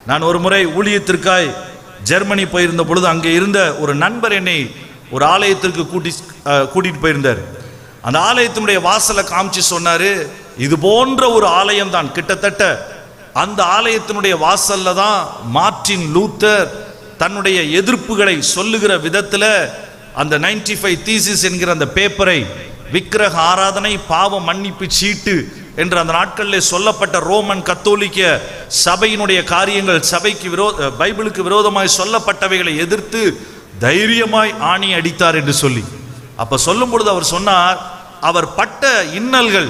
நான் ஒரு முறை ஊழியத்திற்காய் ஜெர்மனி போயிருந்த பொழுது அங்கே இருந்த ஒரு நண்பர் என்னை ஒரு ஆலயத்திற்கு கூட்டிட்டு போயிருந்தார். அந்த ஆலயத்தினுடைய வாசலை காமிச்சு சொன்னாரு, இது போன்ற ஒரு ஆலயம் தான், கிட்டத்தட்ட அந்த ஆலயத்தினுடைய வாசல்ல தான் மார்ட்டின் லூத்தர் தன்னுடைய எதிர்ப்புகளை சொல்லுகிற விதத்துல அந்த 95 தீசிஸ் என்கிற அந்த பேப்பரை, விக்கிரக ஆராதனை, பாவ மன்னிப்பு சீட்டு என்று அந்த நாட்களில் சொல்லப்பட்ட ரோமன் கத்தோலிக்க சபையினுடைய காரியங்கள், சபைக்கு பைபிளுக்கு விரோதமாய் சொல்லப்பட்டவைகளை எதிர்த்து தைரியமாய் ஆணி அடித்தார் என்று சொல்லி, அப்ப சொல்லும் பொழுது அவர் சொன்னார், அவர் பட்ட இன்னல்கள்,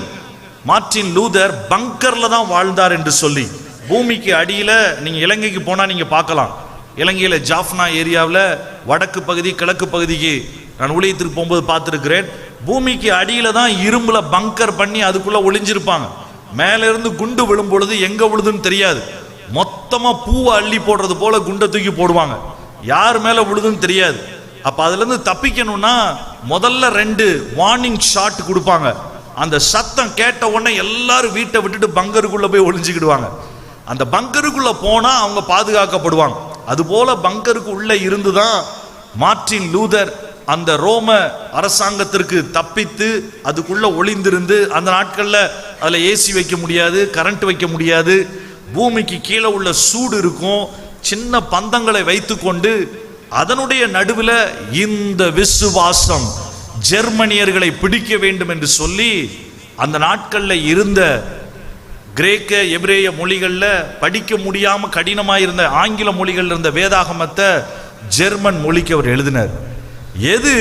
மார்ட்டின் லூதர் பங்கர்ல தான் வாழ்ந்தார் என்று சொல்லி. பூமிக்கு அடியில நீங்க இலங்கைக்கு போனா நீங்க பார்க்கலாம், இலங்கையில ஜாஃப்னா ஏரியாவில் வடக்கு பகுதி கிழக்கு பகுதிக்கு நான் ஊழியத்திற்கு போகும்போது பார்த்துருக்கிறேன். பூமிக்கு அடியில தான் இரும்புல பங்கர் பண்ணி அதுக்குள்ள ஒளிஞ்சிருப்பாங்க. மேல இருந்து குண்டு விழும் பொழுது எங்க விழுதுன்னு தெரியாது, மொத்தமா பூவை அள்ளி போடுறது போல குண்டை தூக்கி போடுவாங்க, யார் மேல விழுதுன்னு தெரியாது. அப்ப அதுல இருந்து தப்பிக்கணும்னா முதல்ல 2 வார்னிங் ஷாட் கொடுப்பாங்க. அந்த சத்தம் கேட்ட உடனே எல்லாரும் வீட்டை விட்டுட்டு பங்கருக்குள்ள போய் ஒளிஞ்சுக்கிடுவாங்க. அந்த பங்கருக்குள்ள போனா அவங்க பாதுகாக்கப்படுவாங்க. அதுபோல பங்கருக்கு உள்ள இருந்துதான் மார்ட்டின் லூதர் அந்த ரோம அரசாங்கத்திற்கு தப்பித்து அதுக்குள்ள ஒளிந்திருந்து, அந்த நாட்கள்ல அதுல ஏசி வைக்க முடியாது, கரண்ட் வைக்க முடியாது, பூமிக்கு கீழே உள்ள சூடு இருக்கும், சின்ன பந்தங்களை வைத்துக்கொண்டு அதனுடைய நடுவில் இந்த விசுவாசம் ஜெர்மனியர்களை பிடிக்க வேண்டும் என்று சொல்லி அந்த நாட்களில் இருந்த கிரேக்க எபிரேய மொழிகளில் படிக்க முடியாம கடினமாக இருந்த ஆங்கில மொழிகள் இருந்த வேதாகமத்தை ஜெர்மன் மொழிக்கு அவர் எழுதினார். எது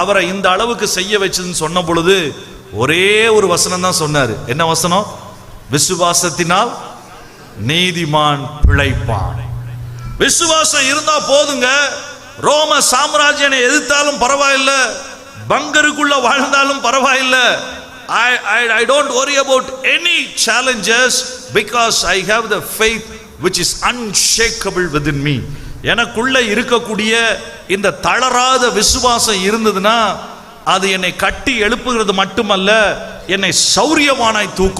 அவரை இந்த அளவுக்கு செய்ய வச்சதுன்னு சொன்ன பொழுது ஒரே ஒரு வசனம் தான் சொன்னார். என்ன வசனம்? விசுவாசத்தினால் நீதிமான் பிழைப்பான். விசுவாசம் இருந்தா போதுங்க, ரோம சாம்ராஜ்யனை எதிர்த்தாலும் பரவாயில்ல, பங்கருக்குள்ள வாழ்ந்தாலும் பரவாயில்ல. I don't worry about any challenges because I have the faith which is unshakable within me. எனக்குள்ள இருக்கக்கூடிய இந்த தளராத விசுவாசம் இருந்ததுன்னா அது என்னை கட்டி எழுப்புகிறது மட்டுமல்ல, என்னை சௌரியமானாய் தூக்கும்.